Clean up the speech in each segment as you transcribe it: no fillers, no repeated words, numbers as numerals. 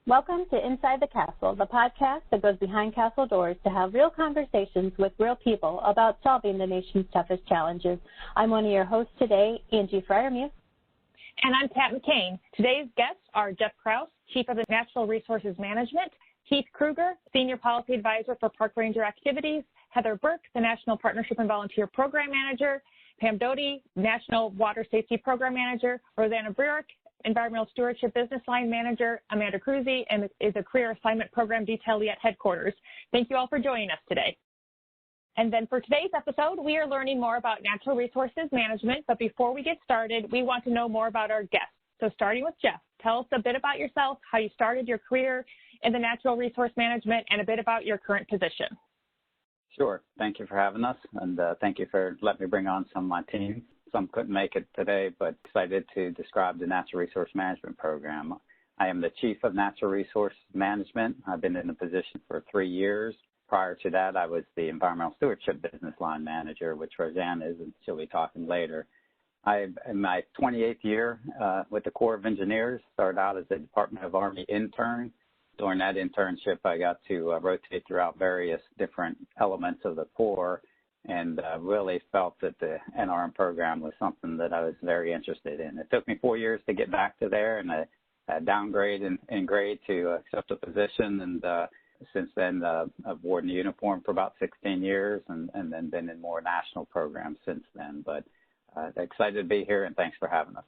Welcome to Inside the Castle, the podcast that goes behind castle doors to have real conversations with real people about solving the nation's toughest challenges. I'm one of your hosts today, Angie Freiermuth. And I'm Pat McCain. Today's guests are Jeff Kraus, Chief of Natural Resources Management, Heath Kruger, Senior Policy Advisor for Park Ranger Activities, Heather Burke, the National Partnership and Volunteer Program Manager, Pam Doty, National Water Safety Program Manager, Rosanna Breerick, Environmental Stewardship Business Line Manager, Amanda Cruzy, and is a Career Assignment Program Detailee at Headquarters. Thank you all for joining us today. And then for today's episode, we are learning more about natural resources management, but before we get started, we want to know more about our guests. So starting with Jeff, tell us a bit about yourself, how you started your career in the natural resource management, and a bit about your current position. Sure. Thank you for having us, and thank you for letting me bring on some of my team. Some couldn't make it today, but excited to describe the Natural Resource Management Program. I am the Chief of Natural Resource Management. I've been in the position for 3 years. Prior to that, I was the Environmental Stewardship Business Line Manager, which Roseanne is, and she'll be talking later. I'm in my 28th year with the Corps of Engineers. Started out as a Department of Army intern. During that internship, I got to rotate throughout various different elements of the Corps, and really felt that the NRM program was something that I was very interested in. It took me 4 years to get back to there, and I downgrade in grade to accept a position, and since then I've worn the uniform for about 16 years and then been in more national programs since then. But excited to be here, and thanks for having us.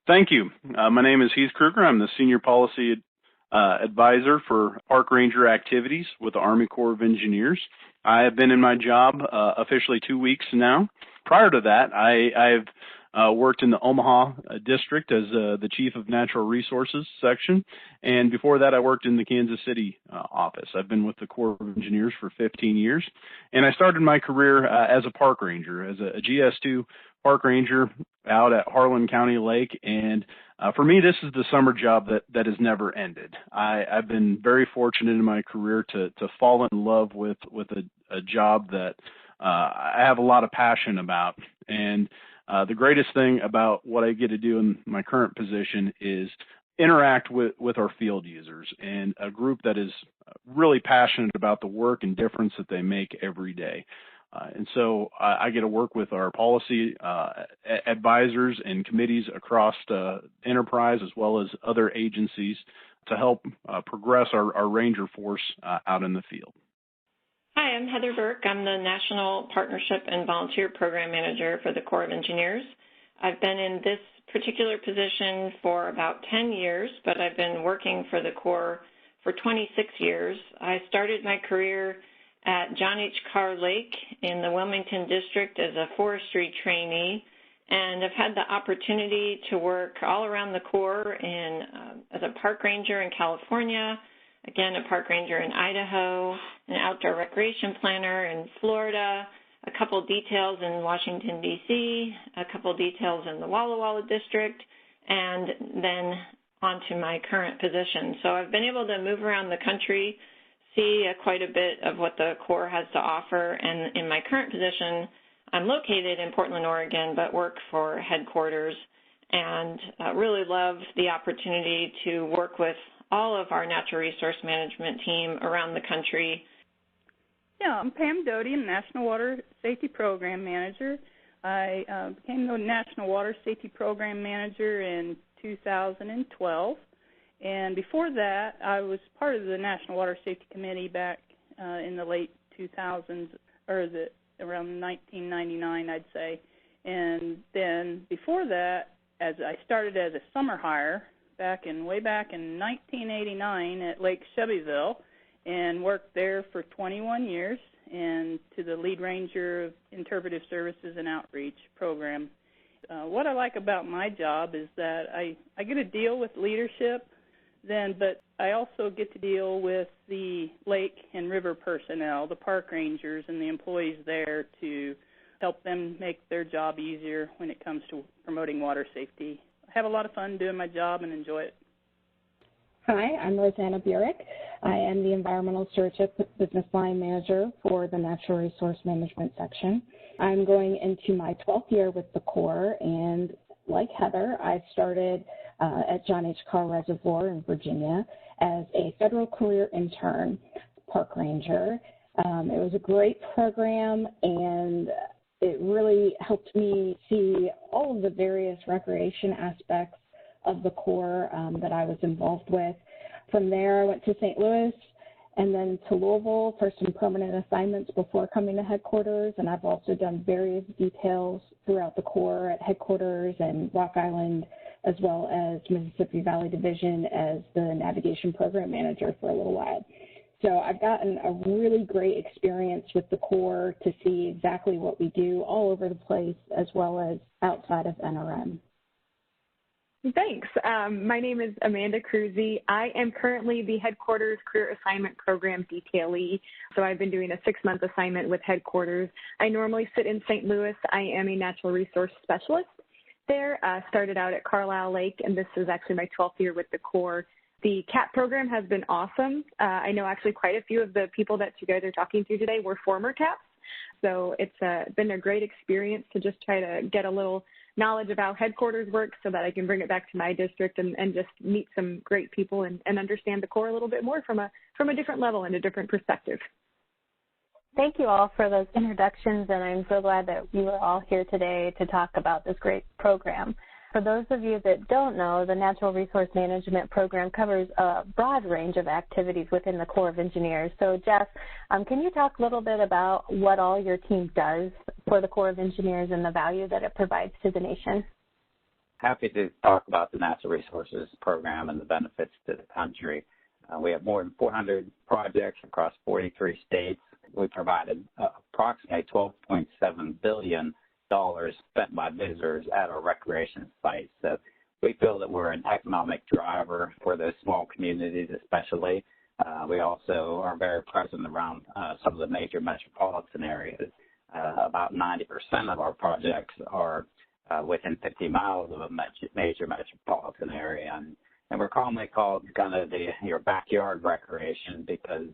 Thank you. My name is Heath Kruger. I'm the Senior Policy Advisor for Park Ranger Activities with the Army Corps of Engineers. I have been in my job officially 2 weeks now. Prior to that, I've worked in the Omaha district as the Chief of Natural Resources section, and before that I worked in the Kansas City office. I've been with the Corps of Engineers for 15 years, and I started my career as a park ranger, as a GS2 park ranger out at Harlan County Lake, and for me, this is the summer job that has never ended. I've been very fortunate in my career to fall in love with a job that I have a lot of passion about. And the greatest thing about what I get to do in my current position is interact with our field users and a group that is really passionate about the work and difference that they make every day. And so I get to work with our policy advisors and committees across the enterprise as well as other agencies to help progress our ranger force out in the field. Hi, I'm Heather Burke. I'm the National Partnership and Volunteer Program Manager for the Corps of Engineers. I've been in this particular position for about 10 years, but I've been working for the Corps for 26 years. I started my career at John H. Carr Lake in the Wilmington District as a forestry trainee, and I've had the opportunity to work all around the Corps as a park ranger in California, again, a park ranger in Idaho, an outdoor recreation planner in Florida, a couple details in Washington, D.C., a couple details in the Walla Walla District, and then on to my current position. So I've been able to move around the country, see quite a bit of what the Corps has to offer, and in my current position, I'm located in Portland, Oregon, but work for Headquarters, and really love the opportunity to work with all of our natural resource management team around the country. Yeah, I'm Pam Doty, I'm National Water Safety Program Manager. I became the National Water Safety Program Manager in 2012. And before that, I was part of the National Water Safety Committee back in the late 2000s, or around 1999, I'd say. And then before that, as I started as a summer hire way back in 1989 at Lake Shelbyville, and worked there for 21 years, and to the lead ranger of Interpretive Services and Outreach program. What I like about my job is that I get to deal with leadership, but I also get to deal with the lake and river personnel, the park rangers and the employees there, to help them make their job easier when it comes to promoting water safety. I have a lot of fun doing my job and enjoy it. Hi, I'm Rosanna Breerick. I am the Environmental Stewardship Business Line Manager for the Natural Resource Management section. I'm going into my 12th year with the Corps, and like Heather, I started at John H. Carr Reservoir in Virginia, as a federal career intern park ranger. It was a great program, and it really helped me see all of the various recreation aspects of the Corps that I was involved with. From there, I went to St. Louis and then to Louisville for some permanent assignments before coming to headquarters, and I've also done various details throughout the Corps at headquarters and Rock Island, as well as Mississippi Valley Division as the navigation program manager for a little while. So I've gotten a really great experience with the Corps to see exactly what we do all over the place, as well as outside of NRM. Thanks. My name is Amanda Cruzy. I am currently the Headquarters Career Assignment Program detailee. So I've been doing a 6-month assignment with Headquarters. I normally sit in St. Louis. I am a natural resource specialist there. Started out at Carlisle Lake, and this is actually my 12th year with the Corps. The CAP program has been awesome. I know actually quite a few of the people that you guys are talking to today were former CAPs. So it's been a great experience to just try to get a little knowledge of how Headquarters works so that I can bring it back to my district and just meet some great people and understand the Corps a little bit more from a different level and a different perspective. Thank you all for those introductions, and I'm so glad that you are all here today to talk about this great program. For those of you that don't know, the Natural Resource Management Program covers a broad range of activities within the Corps of Engineers. So, Jeff, can you talk a little bit about what all your team does for the Corps of Engineers and the value that it provides to the nation? Happy to talk about the Natural Resources Program and the benefits to the country. We have more than 400 projects across 43 states. We provided approximately $12.7 billion spent by visitors at our recreation sites. So we feel that we're an economic driver for those small communities especially. We also are very present around some of the major metropolitan areas. About 90% of our projects are within 50 miles of a major metropolitan area. And we're commonly called kind of your backyard recreation because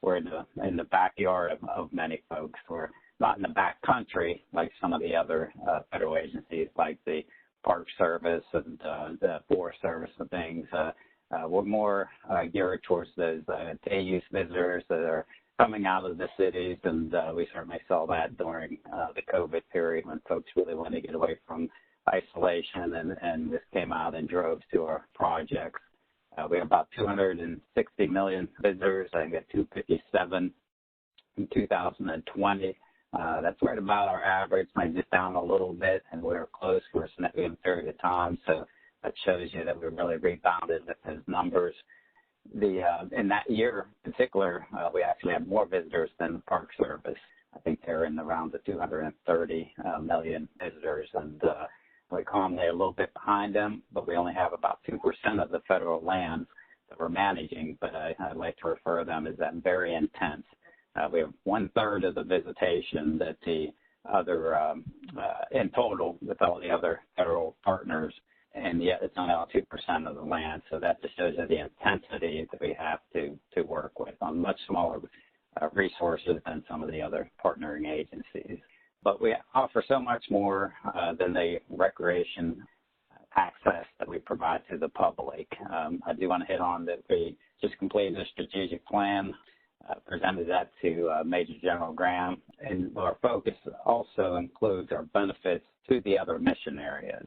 we're in the backyard of many folks. We're not in the back country like some of the other federal agencies like the Park Service and the Forest Service and things. We're more geared towards those day use visitors that are coming out of the cities, and we certainly saw that during the COVID period when folks really wanted to get away from isolation and just came out in droves to our projects. We have about 260 million visitors. I think we had 257 in 2020. That's right about our average, maybe just down a little bit, and we're close for a significant period of time. So that shows you that we've really rebounded with those numbers. In that year in particular, we actually had more visitors than the Park Service. I think they're in around the 230 million visitors, and we're commonly a little bit behind them, but we only have about 2% of the federal lands that we're managing, but I'd like to refer to them as that very intense. We have 1/3 of the visitation that the other, in total, with all the other federal partners, and yet it's only about 2% of the land. So that just shows you the intensity that we have to work with on much smaller resources than some of the other partnering agencies. But we offer so much more than the recreation access that we provide to the public. I do want to hit on that we just completed a strategic plan, presented that to Major General Graham, and our focus also includes our benefits to the other mission areas.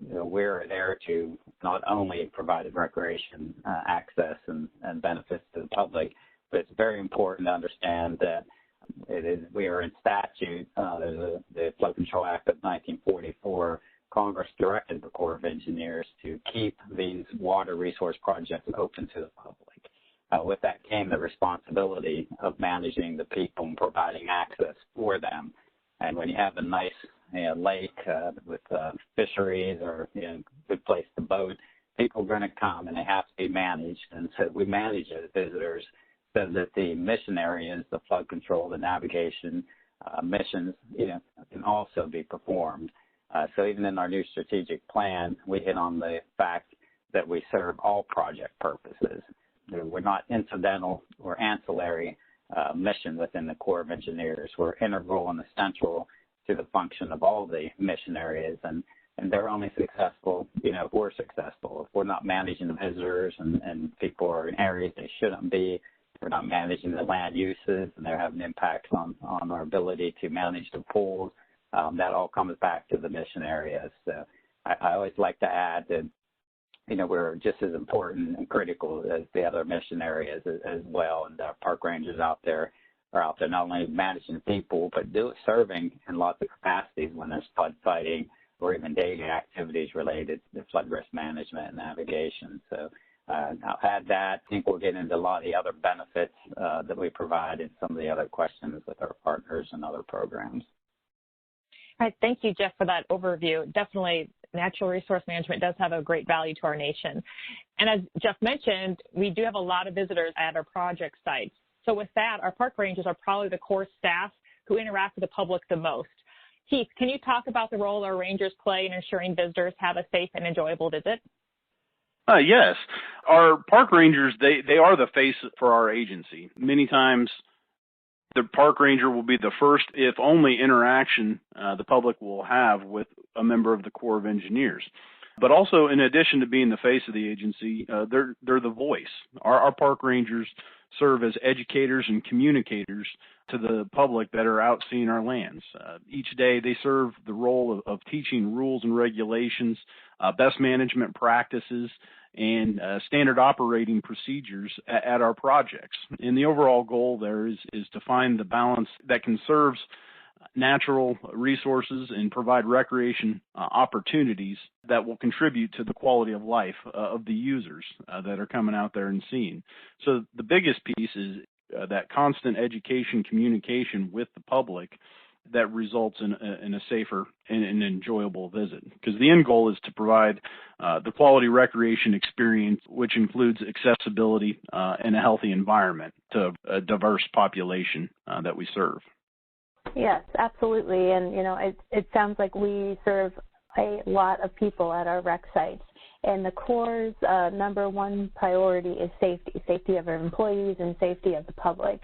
We're there to not only provide recreation access and benefits to the public, but it's very important to understand that we are in statute. There's the Flood Control Act of 1944. Congress directed the Corps of Engineers to keep these water resource projects open to the public. With that came the responsibility of managing the people and providing access for them. And when you have a nice lake with fisheries or good place to boat, people are going to come and they have to be managed. And so we manage as visitors so that the mission areas, the flood control, the navigation missions, can also be performed. So even in our new strategic plan, we hit on the fact that we serve all project purposes. We're not incidental or ancillary mission within the Corps of Engineers. We're integral and essential to the function of all the mission areas. And And they're only successful, if we're successful. If we're not managing the visitors and people are in areas they shouldn't be, if we're not managing the land uses and they're having impacts on our ability to manage the pools, that all comes back to the mission areas. So I always like to add that, we're just as important and critical as the other mission areas as well. And our park rangers are out there not only managing people, but serving in lots of capacities when there's flood fighting or even daily activities related to flood risk management and navigation. So I'll add that. I think we'll get into a lot of the other benefits that we provide in some of the other questions with our partners and other programs. All right, thank you, Jeff, for that overview. Definitely, natural resource management does have a great value to our nation. And as Jeff mentioned, we do have a lot of visitors at our project sites. So with that, our park rangers are probably the core staff who interact with the public the most. Heath, can you talk about the role our rangers play in ensuring visitors have a safe and enjoyable visit? Yes. Our park rangers, they are the face for our agency. Many times, the park ranger will be the first, if only, interaction the public will have with a member of the Corps of Engineers. But also, in addition to being the face of the agency, they're the voice. Our park rangers serve as educators and communicators to the public that are out seeing our lands. Each day, they serve the role of teaching rules and regulations, best management practices, and standard operating procedures at our projects. And the overall goal there is to find the balance that conserves natural resources and provide recreation opportunities that will contribute to the quality of life of the users that are coming out there and seeing. So the biggest piece is that constant education communication with the public that results in a safer and enjoyable visit. Because the end goal is to provide the quality recreation experience, which includes accessibility and a healthy environment to a diverse population that we serve. Yes, absolutely. And, it sounds like we serve a lot of people at our rec sites. And the Corps' number one priority is safety of our employees and safety of the public.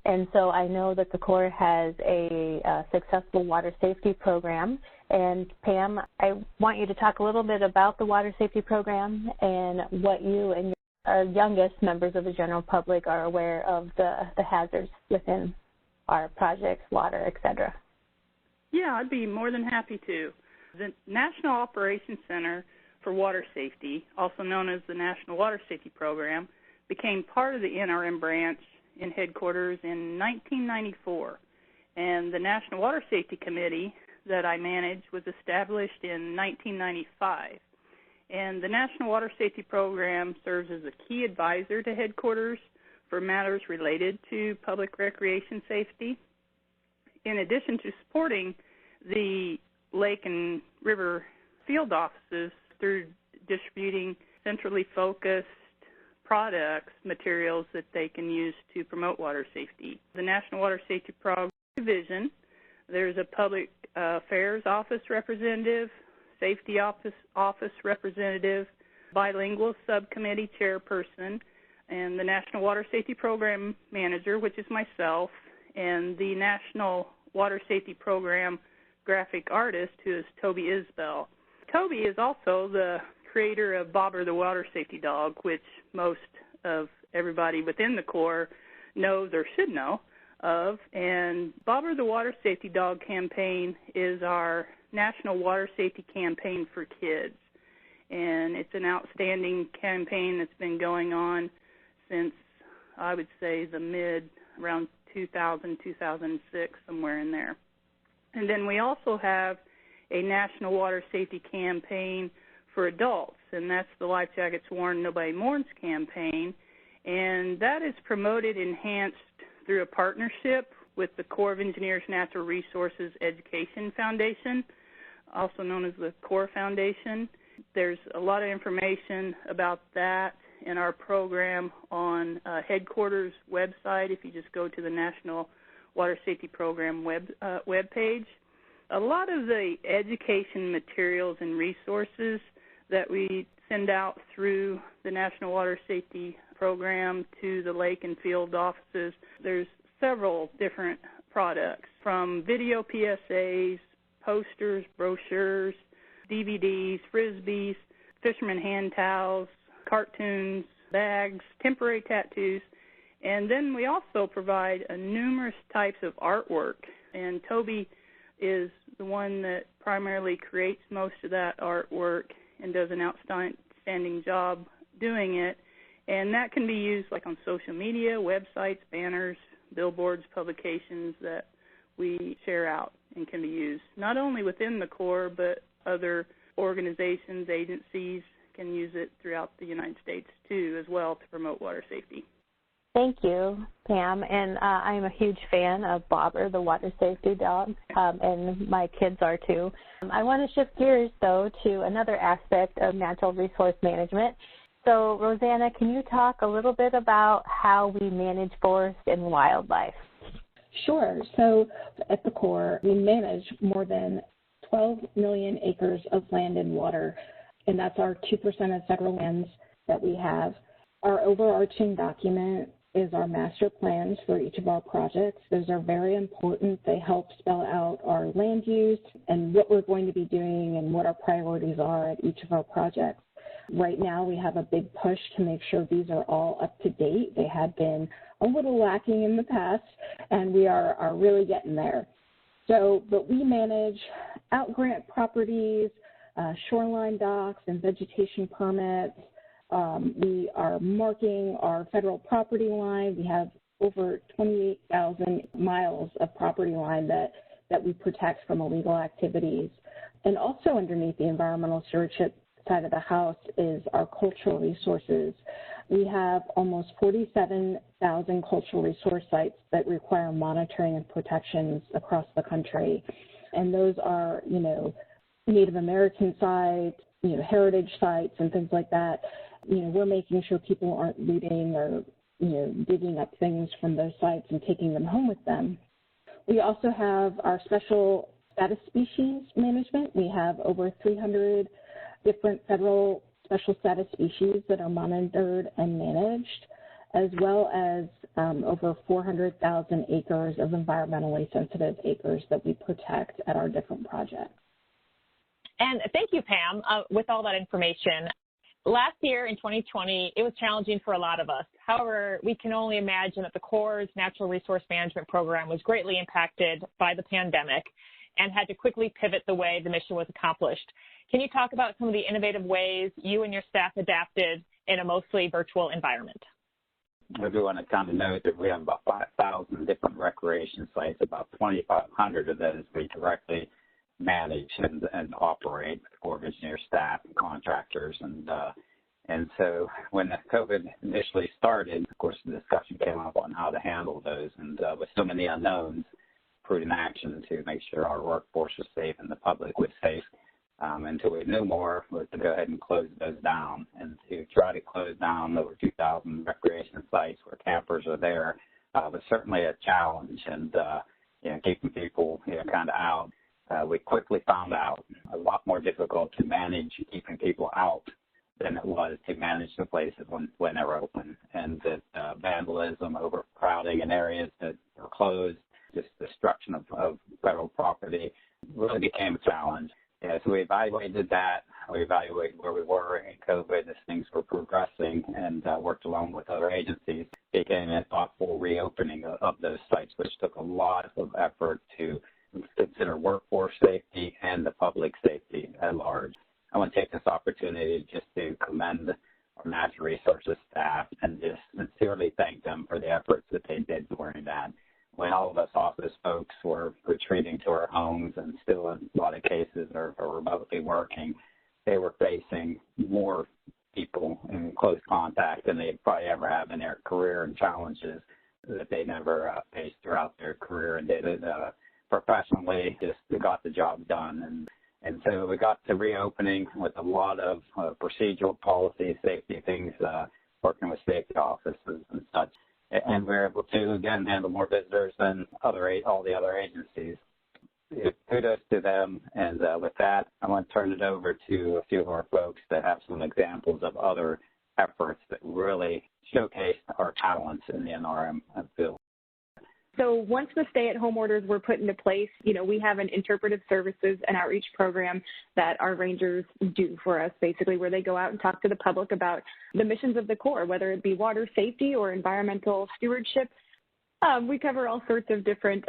And so I know that the Corps has a successful water safety program. And Pam, I want you to talk a little bit about the water safety program and what you and our youngest members of the general public are aware of the hazards within our projects, water, et cetera. Yeah, I'd be more than happy to. The National Operations Center for Water Safety, also known as the National Water Safety Program, became part of the NRM branch in headquarters in 1994. And the National Water Safety Committee that I manage was established in 1995. And the National Water Safety Program serves as a key advisor to headquarters for matters related to public recreation safety. In addition to supporting the lake and river field offices through distributing centrally focused products, materials that they can use to promote water safety. The National Water Safety Program Division, there's a public affairs office representative, safety office representative, bilingual subcommittee chairperson, and the National Water Safety Program Manager, which is myself, and the National Water Safety Program graphic artist, who is Toby Isbell. Toby is also the creator of Bobber the Water Safety Dog, which most of everybody within the Corps knows or should know of. And Bobber the Water Safety Dog campaign is our national water safety campaign for kids. And it's an outstanding campaign that's been going on since, I would say, around 2000, 2006, somewhere in there. And then we also have a national water safety campaign for adults, and that's the Life Jackets Worn, Nobody Mourns campaign. And that is promoted, enhanced through a partnership with the Corps of Engineers Natural Resources Education Foundation, also known as the Corps Foundation. There's a lot of information about that in our program on headquarters website if you just go to the National Water Safety Program webpage. A lot of the education materials and resources that we send out through the National Water Safety Program to the lake and field offices, there's several different products, from video PSAs, posters, brochures, DVDs, Frisbees, fisherman hand towels, cartoons, bags, temporary tattoos, and then we also provide numerous types of artwork. And Toby is the one that primarily creates most of that artwork and does an outstanding job doing it. And that can be used like on social media, websites, banners, billboards, publications that we share out and can be used not only within the Corps, but other organizations, agencies can use it throughout the United States too as well to promote water safety. Thank you, Pam. And I'm a huge fan of Bobber, the water safety dog, and my kids are too. I want to shift gears, though, to another aspect of natural resource management. So, Rosanna, can you talk a little bit about how we manage forest and wildlife? Sure. So at the Corps, we manage more than 12 million acres of land and water, and that's our 2% of federal lands that we have. Our overarching document is our master plans for each of our projects. Those are very important. They help spell out our land use and what we're going to be doing and what our priorities are at each of our projects. Right now, we have a big push to make sure these are all up to date. They had been a little lacking in the past, and we are really getting there. So, but we manage out-grant properties, shoreline docks, and vegetation permits. We are marking our federal property line. We have over 28,000 miles of property line that we protect from illegal activities. And also underneath the environmental stewardship side of the house is our cultural resources. We have almost 47,000 cultural resource sites that require monitoring and protections across the country. And those are, Native American sites, heritage sites and things like that. We're making sure people aren't looting or, digging up things from those sites and taking them home with them. We also have our special status species management. We have over 300 different federal special status species that are monitored and managed, as well as over 400,000 acres of environmentally sensitive acres that we protect at our different projects. And thank you, Pam, with all that information. Last year in 2020, it was challenging for a lot of us. However, we can only imagine that the Corps' Natural Resource Management Program was greatly impacted by the pandemic and had to quickly pivot the way the mission was accomplished. Can you talk about some of the innovative ways you and your staff adapted in a mostly virtual environment? I do want to kind of note that we have about 5,000 different recreation sites. About 2,500 of those we directly manage and operate with Corps of Engineers staff and contractors. And so when the COVID initially started, of course, the discussion came up on how to handle those. And with so many unknowns, prudent action to make sure our workforce was safe and the public was safe. Until we knew more, was to go ahead and close those down. And to try to close down over 2,000 recreation sites where campers are there was certainly a challenge. And keeping people kind of out. We quickly found out a lot more difficult to manage keeping people out than it was to manage the places when they were open. And that vandalism, overcrowding in areas that were closed, just destruction of federal property really became a challenge. So we evaluated that. We evaluated where we were in COVID as things were progressing and worked along with other agencies, began a thoughtful reopening of those sites, which took a lot of effort to consider workforce safety and the public safety at large. I want to take this opportunity just to commend our natural resources staff and just sincerely thank them for the efforts that they did during that. When all of us office folks were retreating to our homes and still in a lot of cases are remotely working, they were facing more people in close contact than they probably ever have in their career, and challenges that they never faced throughout their career, and did it professionally, just got the job done. And so we got to reopening with a lot of procedural policy, safety things, working with safety offices and such. And we're able to, again, handle more visitors than all the other agencies. Kudos to them. And with that, I want to turn it over to a few of our folks that have some examples of other efforts that really showcase our talents in the NRM field. So So once the stay-at-home orders were put into place, we have an interpretive services and outreach program that our rangers do for us, basically, where they go out and talk to the public about the missions of the Corps, whether it be water safety or environmental stewardship. We cover all sorts of different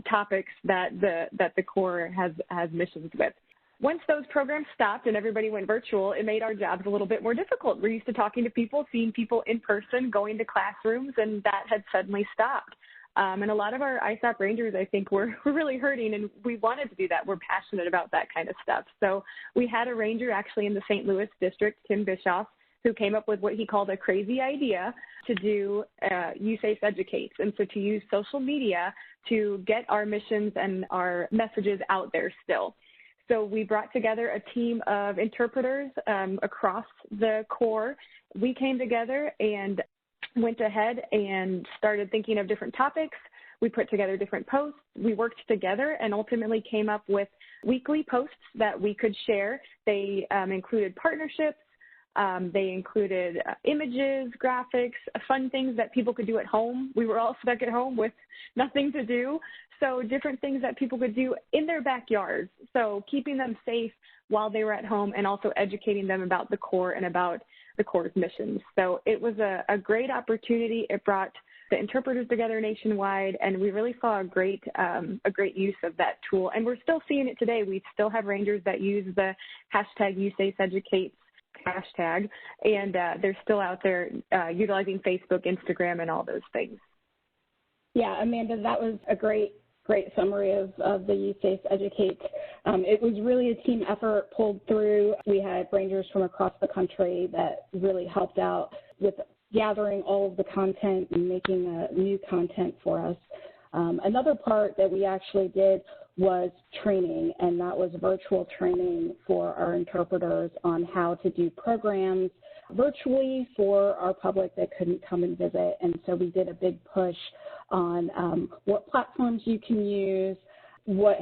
topics that the Corps has missions with. Once those programs stopped and everybody went virtual, it made our jobs a little bit more difficult. We're used to talking to people, seeing people in person, going to classrooms, and that had suddenly stopped. And a lot of our ISOP Rangers, I think, were really hurting, and we wanted to do that. We're passionate about that kind of stuff. So we had a ranger actually in the St. Louis district, Tim Bischoff, who came up with what he called a crazy idea to do USAFE Educates, and so to use social media to get our missions and our messages out there still. So we brought together a team of interpreters across the Corps. We came together and went ahead and started thinking of different topics. We put together different posts. We worked together and ultimately came up with weekly posts that we could share. They included partnerships. They included images, graphics, fun things that people could do at home. We were all stuck at home with nothing to do. So different things that people could do in their backyards. So keeping them safe while they were at home and also educating them about the Corps and about the Corps' missions. So it was a great opportunity. It brought the interpreters together nationwide, and we really saw a great use of that tool. And we're still seeing it today. We still have rangers that use the hashtag USAFE Educates hashtag, and they're still out there utilizing Facebook, Instagram, and all those things. Yeah, Amanda, that was a great summary of the USAFE Educate. It was really a team effort pulled through. We had rangers from across the country that really helped out with gathering all of the content and making new content for us. Another part that we actually did was training, and that was virtual training for our interpreters on how to do programs virtually for our public that couldn't come and visit. And so we did a big push on what platforms you can use,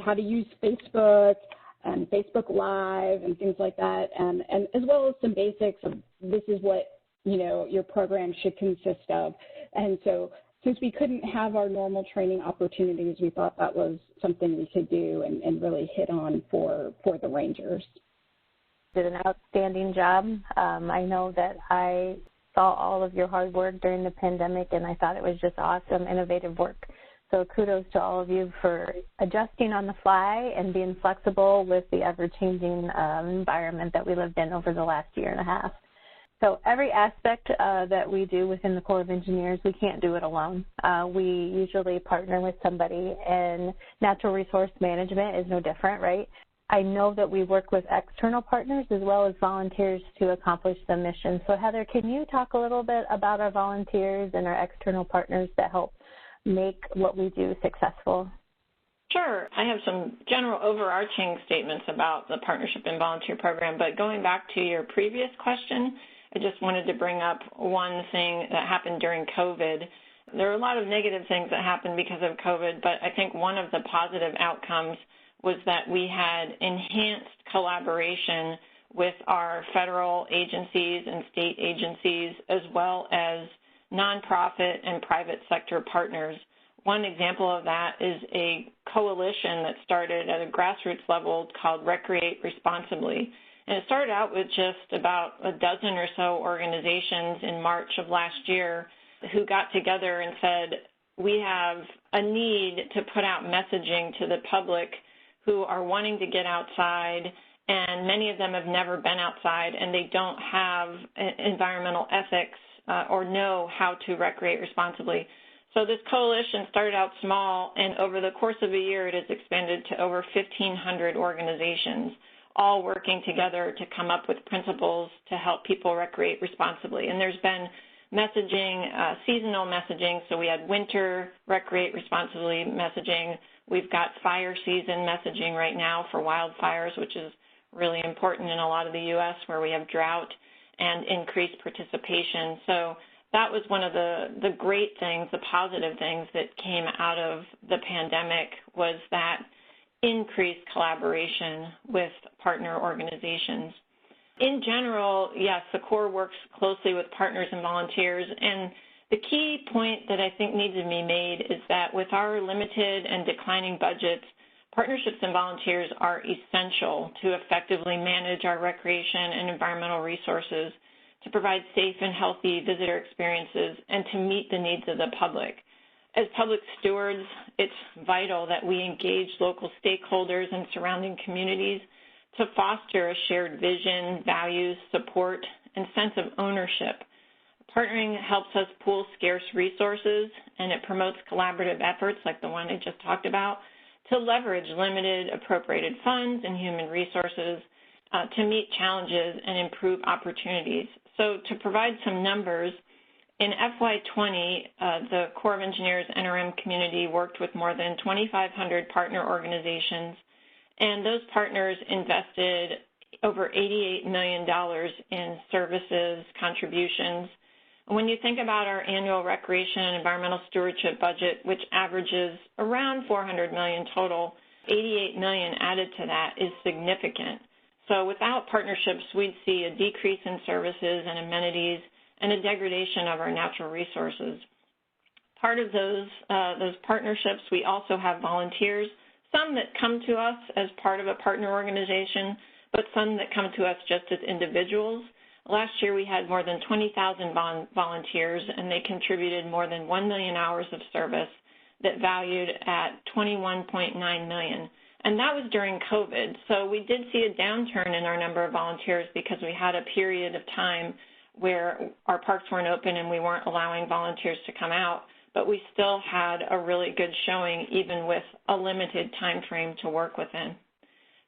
how to use Facebook and Facebook Live and things like that, and as well as some basics of this is what your program should consist of. And so since we couldn't have our normal training opportunities, we thought that was something we could do and really hit on for the Rangers. Did an outstanding job. I know that I saw all of your hard work during the pandemic, and I thought it was just awesome, innovative work. So kudos to all of you for adjusting on the fly and being flexible with the ever-changing environment that we lived in over the last year and a half. So every aspect that we do within the Corps of Engineers, we can't do it alone. We usually partner with somebody, and natural resource management is no different, right? I know that we work with external partners as well as volunteers to accomplish the mission. So Heather, can you talk a little bit about our volunteers and our external partners that help make what we do successful? Sure. I have some general overarching statements about the Partnership and Volunteer Program, but going back to your previous question, I just wanted to bring up one thing that happened during COVID. There are a lot of negative things that happened because of COVID, but I think one of the positive outcomes was that we had enhanced collaboration with our federal agencies and state agencies, as well as nonprofit and private sector partners. One example of that is a coalition that started at a grassroots level called Recreate Responsibly. And it started out with just about a dozen or so organizations in March of last year who got together and said, we have a need to put out messaging to the public who are wanting to get outside, and many of them have never been outside, and they don't have environmental ethics or know how to recreate responsibly. So this coalition started out small, and over the course of a year, it has expanded to over 1,500 organizations, all working together to come up with principles to help people recreate responsibly. And there's been messaging, seasonal messaging, so we had winter recreate responsibly messaging. We've got fire season messaging right now for wildfires, which is really important in a lot of the U.S. where we have drought and increased participation. So that was one of the great things, the positive things that came out of the pandemic, was that increased collaboration with partner organizations. In general, yes, the Corps works closely with partners and volunteers, and The key point that I think needs to be made is that with our limited and declining budgets, partnerships and volunteers are essential to effectively manage our recreation and environmental resources, to provide safe and healthy visitor experiences, and to meet the needs of the public. As public stewards, it's vital that we engage local stakeholders and surrounding communities to foster a shared vision, values, support, and sense of ownership. Partnering helps us pool scarce resources, and it promotes collaborative efforts like the one I just talked about to leverage limited appropriated funds and human resources to meet challenges and improve opportunities. So to provide some numbers, in FY20, the Corps of Engineers NRM community worked with more than 2,500 partner organizations, and those partners invested over $88 million in services, contributions. When you think about our annual recreation and environmental stewardship budget, which averages around $400 million total, $88 million added to that is significant. So without partnerships, we'd see a decrease in services and amenities and a degradation of our natural resources. Part of those partnerships, we also have volunteers, some that come to us as part of a partner organization, but some that come to us just as individuals. Last year, we had more than 20,000 volunteers, and they contributed more than 1 million hours of service that valued at $21.9 million. And that was during COVID. So we did see a downturn in our number of volunteers because we had a period of time where our parks weren't open and we weren't allowing volunteers to come out, but we still had a really good showing even with a limited time frame to work within.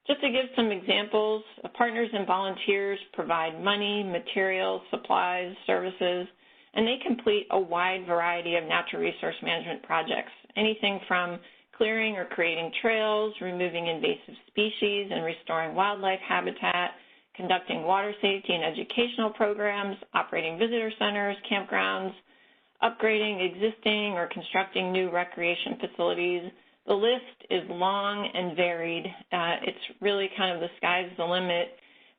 Just to give some examples, partners and volunteers provide money, materials, supplies, services, and they complete a wide variety of natural resource management projects, anything from clearing or creating trails, removing invasive species and restoring wildlife habitat, conducting water safety and educational programs, operating visitor centers, campgrounds, upgrading existing or constructing new recreation facilities. The list is long and varied. It's really kind of the sky's the limit.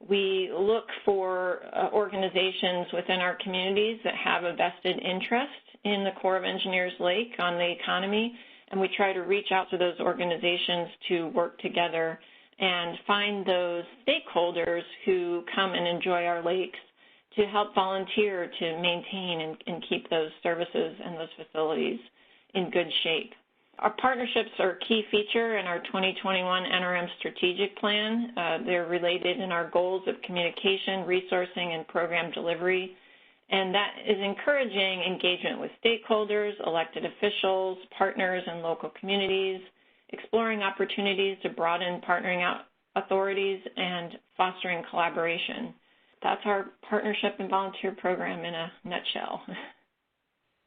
We look for organizations within our communities that have a vested interest in the Corps of Engineers Lake on the economy, and we try to reach out to those organizations to work together and find those stakeholders who come and enjoy our lakes to help volunteer to maintain and keep those services and those facilities in good shape. Our partnerships are a key feature in our 2021 NRM strategic plan. They're related in our goals of communication, resourcing, and program delivery. And that is encouraging engagement with stakeholders, elected officials, partners, and local communities, exploring opportunities to broaden partnering out authorities, and fostering collaboration. That's our partnership and volunteer program in a nutshell.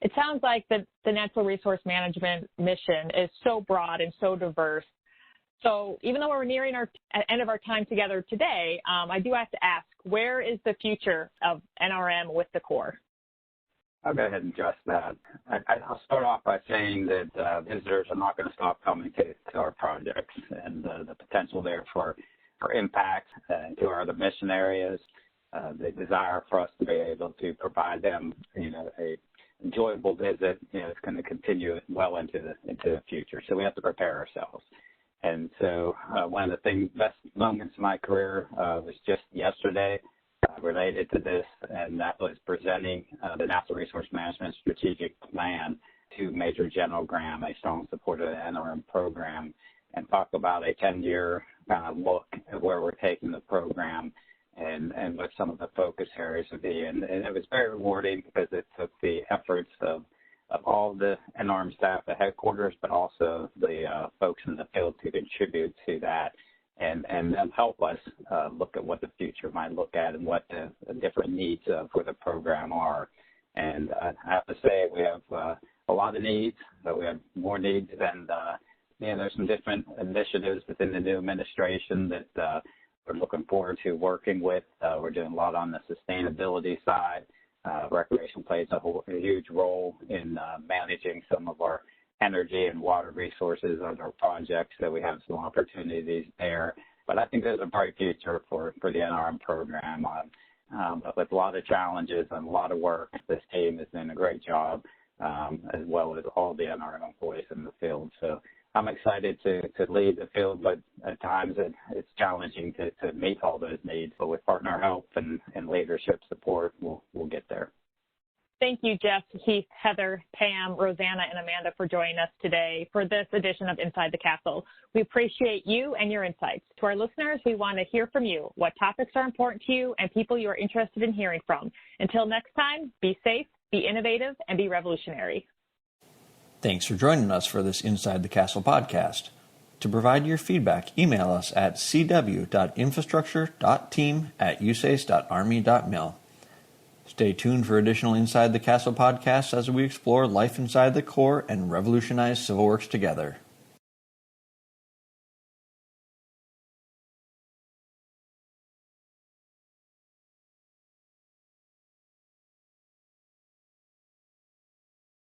It sounds like the natural resource management mission is so broad and so diverse. So even though we're nearing our end of our time together today, I do have to ask, where is the future of NRM with the Corps? I'll go ahead and address that. I'll start off by saying that visitors are not going to stop coming to our projects, and the potential there for impact to our other mission areas, the desire for us to be able to provide them, a enjoyable visit, it's going to continue well into the future. So we have to prepare ourselves. And so one of the best moments in my career was just yesterday related to this, and that was presenting the Natural Resource Management Strategic Plan to Major General Graham, a strong supporter of the NRM program, and talk about a 10-year look at where we're taking the program and what some of the focus areas would be. And it was very rewarding because it took the efforts of all the NRM staff at headquarters, but also the folks in the field to contribute to that and help us look at what the future might look at and what the different needs for the program are. And I have to say we have a lot of needs, but we have more needs than, there's some different initiatives within the new administration that we're looking forward to working with. We're doing a lot on the sustainability side. Recreation plays a huge role in managing some of our energy and water resources on our projects, so we have some opportunities there. But I think there's a bright future for the NRM program. but with a lot of challenges and a lot of work. This team has done a great job, as well as all the NRM employees in the field. So I'm excited to lead the field, but at times it's challenging to meet all those needs. But with partner help and leadership support, we'll get there. Thank you, Jeff, Heath, Heather, Pam, Rosanna, and Amanda for joining us today for this edition of Inside the Castle. We appreciate you and your insights. To our listeners, we want to hear from you. What topics are important to you and people you are interested in hearing from? Until next time, be safe, be innovative, and be revolutionary. Thanks for joining us for this Inside the Castle podcast. To provide your feedback, email us at cw.infrastructure.team@usace.army.mil. Stay tuned for additional Inside the Castle podcasts as we explore life inside the Corps and revolutionize civil works together.